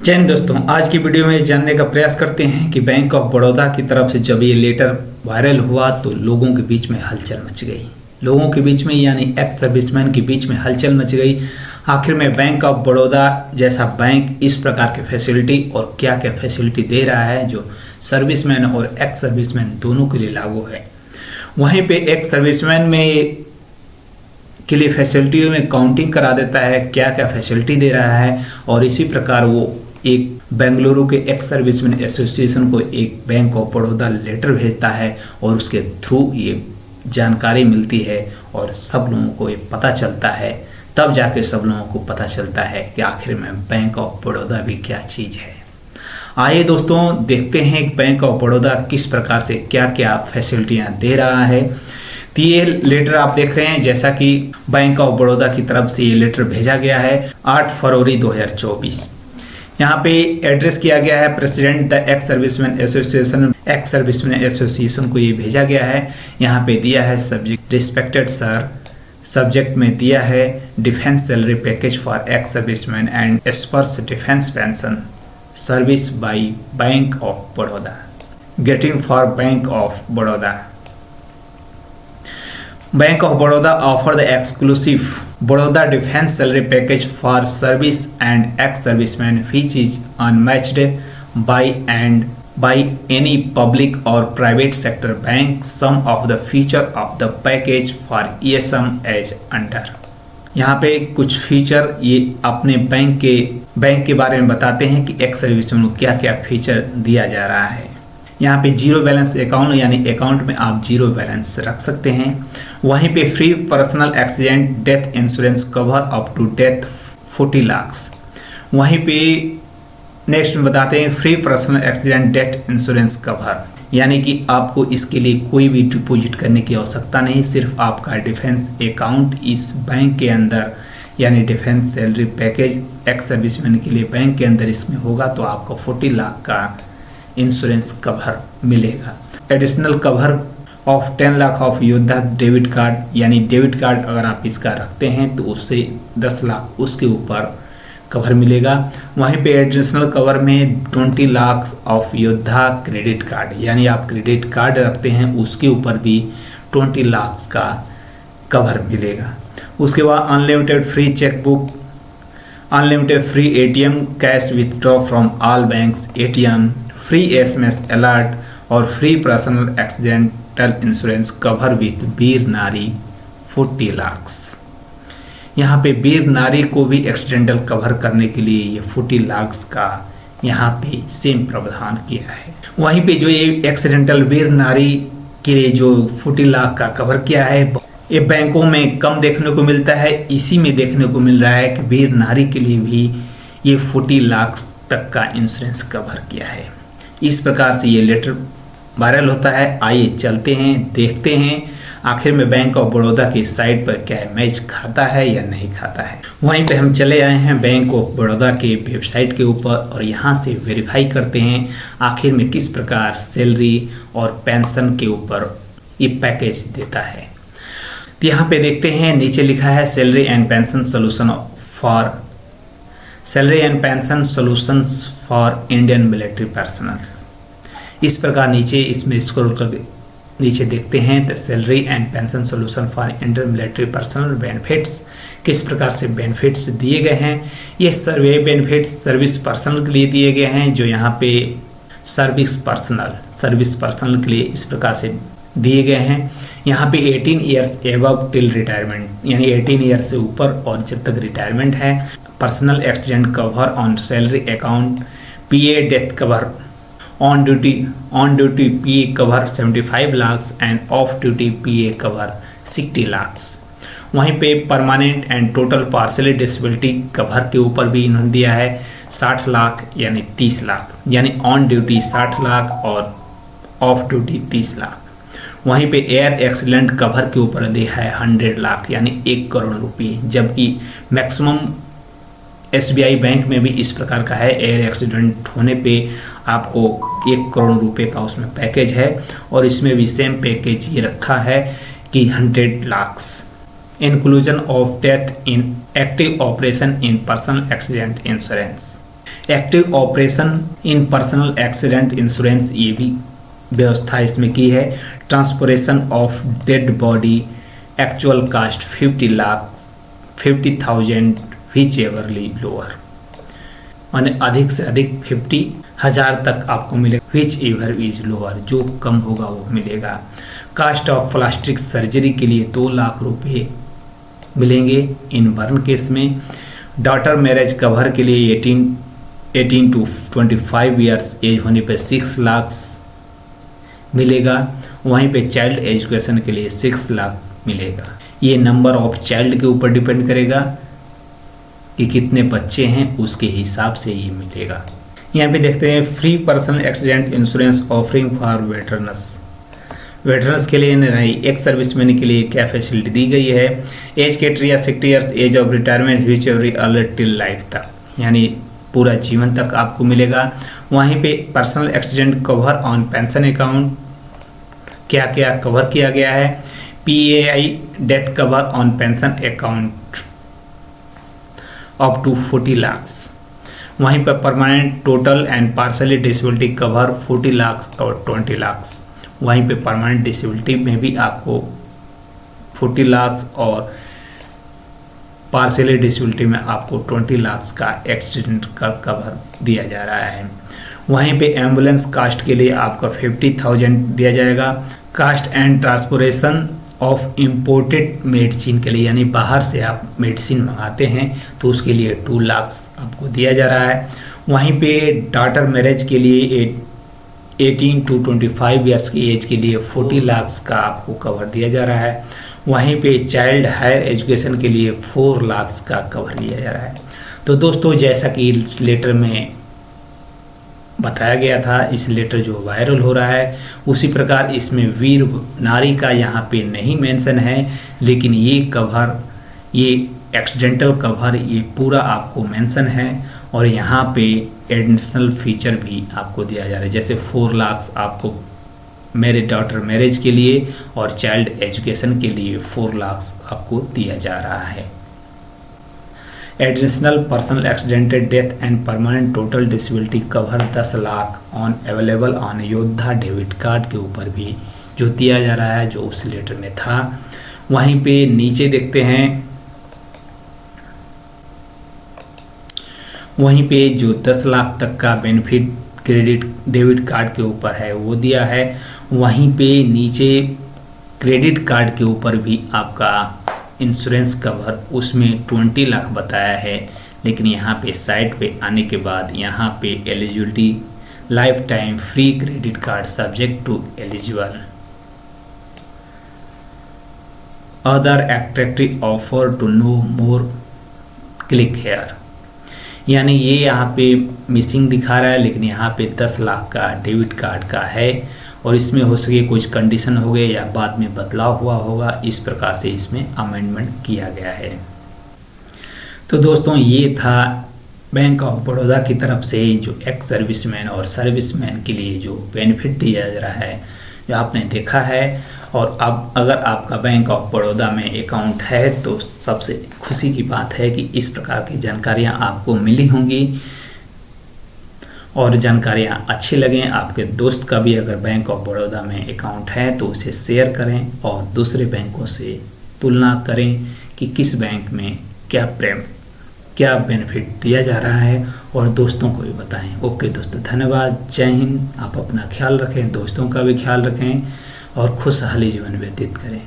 जय हिंद दोस्तों, आज की वीडियो में जानने का प्रयास करते हैं कि बैंक ऑफ बड़ौदा की तरफ से जब ये लेटर वायरल हुआ तो लोगों के बीच में हलचल मच गई। लोगों के बीच में यानी एक्स सर्विसमैन के बीच में हलचल मच गई। आखिर में बैंक ऑफ बड़ौदा जैसा बैंक इस प्रकार की फैसिलिटी और क्या क्या फैसिलिटी दे रहा है जो सर्विसमैन और एक्स सर्विसमैन दोनों के लिए लागू है। वहीं पे एक्स सर्विसमैन में के लिए फैसिलिटियों में काउंटिंग करा देता है, क्या क्या फैसिलिटी दे रहा है, और इसी प्रकार वो एक बेंगलुरु के एक्स सर्विसमैन एसोसिएशन को एक बैंक ऑफ बड़ौदा लेटर भेजता है और उसके थ्रू ये जानकारी मिलती है और सब लोगों को ये पता चलता है। तब जाके सब लोगों को पता चलता है कि आखिर में बैंक ऑफ बड़ौदा भी क्या चीज़ है। आइए दोस्तों देखते हैं बैंक ऑफ बड़ौदा किस प्रकार से क्या क्या फैसिलिटियाँ दे रहा है। तो ये लेटर आप देख रहे हैं, जैसा कि बैंक ऑफ बड़ौदा की तरफ से ये लेटर भेजा गया है 8 फरवरी 2024। यहाँ पे एड्रेस किया गया है president the ex serviceman association, ex serviceman association को ये भेजा गया है। यहाँ पे दिया है सब्जेक्ट रिस्पेक्टेड सर, सब्जेक्ट में दिया है defence salary package for ex serviceman and Spurs defence pension service by bank of Baroda, getting for bank of Baroda. Bank of Baroda offer the exclusive Baroda Defense Salary Package for service and ex-servicemen which is unmatched by any public or private sector bank. Some of the feature of the package for ESM as under. यहाँ पे कुछ feature ये अपने bank के बारे में बताते हैं कि एक्स सर्विसमैन को क्या क्या फीचर दिया जा रहा है। यहाँ पे जीरो बैलेंस अकाउंट यानी अकाउंट में आप जीरो बैलेंस रख सकते हैं। वहीं पे free personal accident death insurance cover up to death 40 lakh. वहीं पे नेक्स्ट में बताते हैं free personal accident death insurance cover, यानी कि आपको इसके लिए कोई भी डिपॉजिट करने की आवश्यकता नहीं, सिर्फ आपका डिफेंस अकाउंट इस बैंक के अंदर यानी defence salary package ex serviceman के लिए बैंक के अंदर इसमें होगा तो आपको 40 लाख का इंश्योरेंस कवर मिलेगा। Additional cover of 10 lakh of योद्धा डेबिट कार्ड, यानी डेबिट कार्ड अगर आप इसका रखते हैं तो उससे 10 लाख उसके ऊपर कवर मिलेगा। वहीं पे एडिशनल कवर में 20 लाख ऑफ योद्धा क्रेडिट कार्ड, यानी आप क्रेडिट कार्ड रखते हैं उसके ऊपर भी 20 लाख का कवर मिलेगा। उसके बाद unlimited free chequebook, unlimited free ATM cash withdraw from all banks ATM, free SMS alert और free personal accidental insurance cover with वीर नारी 40 लाख। यहाँ पे वीर नारी को भी एक्सीडेंटल कवर करने के लिए ये 40 लाख का यहाँ पे सेम प्रावधान किया है। वहीं पे जो ये एक्सीडेंटल वीर नारी के लिए जो 40 लाख का कवर किया है ये बैंकों में कम देखने को मिलता है, इसी में देखने को मिल रहा है कि वीर नारी के लिए भी ये 40 लाख तक का इंश्योरेंस कवर किया है। इस प्रकार से ये लेटर वायरल होता है। आइए चलते हैं देखते हैं आखिर में बैंक ऑफ बड़ौदा की साइट पर क्या मैच खाता है या नहीं खाता है। वहीं पे हम चले आए हैं बैंक ऑफ बड़ौदा के वेबसाइट के ऊपर और यहाँ से वेरीफाई करते हैं आखिर में किस प्रकार सैलरी और पेंशन के ऊपर ये पैकेज देता है। तो यहाँ पे देखते हैं नीचे लिखा है salary and pension solution for salary and pension solutions for Indian military personnels. इस प्रकार नीचे इसमें स्क्रॉल कर नीचे देखते हैं तो salary and pension solution for Indian military personnel benefits किस प्रकार से बेनिफिट्स दिए गए हैं। ये सर्वे बेनिफिट्स सर्विस पर्सनल के लिए दिए गए हैं, जो यहाँ पे सर्विस पर्सनल के लिए इस प्रकार से दिए गए हैं। यहाँ पे 18 ईयर्स एबव टिल रिटायरमेंट, यानी 18 ईयर्स से ऊपर और जब तक रिटायरमेंट है। Personal accident cover on salary account, PA death cover, on duty PA cover 75 lakh end of duty PA cover 60 lakh. वहीं पे permanent and total partially disability cover के ऊपर भी इन्होंने दिया है 60 लाख यानी 30 लाख, यानी ऑन ड्यूटी 60 लाख और ऑफ ड्यूटी 30 लाख। वहीं पे एयर एक्सीडेंट कवर के ऊपर दिया है 100 लाख यानी 1 करोड़ रुपये, जबकि मैक्सिमम SBI बैंक में भी इस प्रकार का है। एयर एक्सीडेंट होने पे आपको 1 करोड़ रुपए का उसमें पैकेज है और इसमें भी सेम पैकेज ये रखा है कि 100 lakh inclusion of death in active operation in personal accident insurance. Active operation in personal accident insurance, ये भी व्यवस्था इसमें की है। Transportation of dead body, actual cost 50,000 whichever lower, माने अधिक से अधिक 50,000 तक आपको मिलेगा, विच एवर इज लोअर, जो कम होगा वो मिलेगा। कास्ट ऑफ प्लास्टिक सर्जरी के लिए 2 लाख रुपए मिलेंगे इन बर्न केस में। डॉटर मैरिज कवर के लिए 18 to 25 ईयर्स एज होने पे 6 लाख मिलेगा। वहीं पे चाइल्ड एजुकेशन के लिए 6 लाख मिलेगा। ये नंबर ऑफ चाइल्ड के ऊपर डिपेंड करेगा कि कितने बच्चे हैं, उसके हिसाब से ये मिलेगा। यहाँ पे देखते हैं free personal accident insurance offering for veterans के लिए नहीं, एक सर्विसमैन के लिए क्या फैसिलिटी दी गई है। Age category 60 years age of retirement which every alert till life तक, यानी पूरा जीवन तक आपको मिलेगा। वहीं पे personal accident cover on pension account क्या क्या कवर किया गया है। PAI death cover on pension account up to 40 lakh. वहीं पर permanent total and partially disability cover 40 lakh और 20 लाख। वहीं पे परमानेंट डिसेबिलिटी में भी आपको 40 लाख और पार्शली डिसेबिलिटी में आपको 20 लाख का एक्सीडेंट का कवर दिया जा रहा है। वहीं पे एम्बुलेंस कास्ट के लिए आपका 50,000 दिया जाएगा। Cost and transportation of imported medicine के लिए, यानी बाहर से आप मेडिसिन मंगाते हैं तो उसके लिए 2 लाख आपको दिया जा रहा है। वहीं पे डॉटर मैरिज के लिए 18 to 25 ईयर्स की एज के लिए 40 लाख का आपको कवर दिया जा रहा है। वहीं पे चाइल्ड हायर एजुकेशन के लिए 4 लाख का कवर लिया जा रहा है। तो दोस्तों, जैसा कि इस लेटर में बताया गया था, इस लेटर जो वायरल हो रहा है, उसी प्रकार इसमें वीर नारी का यहाँ पे नहीं मेंशन है, लेकिन ये कवर, ये एक्सीडेंटल कवर, ये पूरा आपको मेंशन है। और यहाँ पे एडिशनल फीचर भी आपको दिया जा रहा है, जैसे 4 लाख आपको मेरे डॉटर मैरिज के लिए और चाइल्ड एजुकेशन के लिए 4 लाख आपको दिया जा रहा है। Additional personal accidented death and permanent total disability cover 10 lakh on available on योद्धा डेबिट कार्ड के ऊपर भी जो दिया जा रहा है, जो उस लेटर में था। वहीं पे नीचे देखते हैं, वहीं पे जो 10 लाख तक का बेनिफिट क्रेडिट डेबिट कार्ड के ऊपर है वो दिया है। वहीं पे नीचे क्रेडिट कार्ड के ऊपर भी आपका इंश्योरेंस कवर, उसमें 20 लाख बताया है, लेकिन यहाँ पे साइट पे आने के बाद यहाँ पे eligibility life time free credit card subject to eligible other attractive offer to no more click here, यानी ये यहाँ पे मिसिंग दिखा रहा है, लेकिन यहाँ पे 10 लाख का डेबिट कार्ड का है और इसमें हो सके कुछ कंडीशन हो गए या बाद में बदलाव हुआ होगा, इस प्रकार से इसमें अमेंडमेंट किया गया है। तो दोस्तों, ये था बैंक ऑफ बड़ौदा की तरफ से जो एक्स सर्विसमैन और सर्विसमैन के लिए जो बेनिफिट दिया जा रहा है, जो आपने देखा है। और अब अगर आपका बैंक ऑफ बड़ौदा में अकाउंट है तो सबसे खुशी की बात है कि इस प्रकार की जानकारियाँ आपको मिली होंगी और जानकारियाँ अच्छी लगें। आपके दोस्त का भी अगर बैंक ऑफ बड़ौदा में अकाउंट है तो उसे शेयर करें और दूसरे बैंकों से तुलना करें कि किस बैंक में क्या बेनिफिट दिया जा रहा है और दोस्तों को भी बताएं। ओके दोस्तों, धन्यवाद, जय हिंद। आप अपना ख्याल रखें, दोस्तों का भी ख्याल रखें और खुशहाली जीवन व्यतीत करें।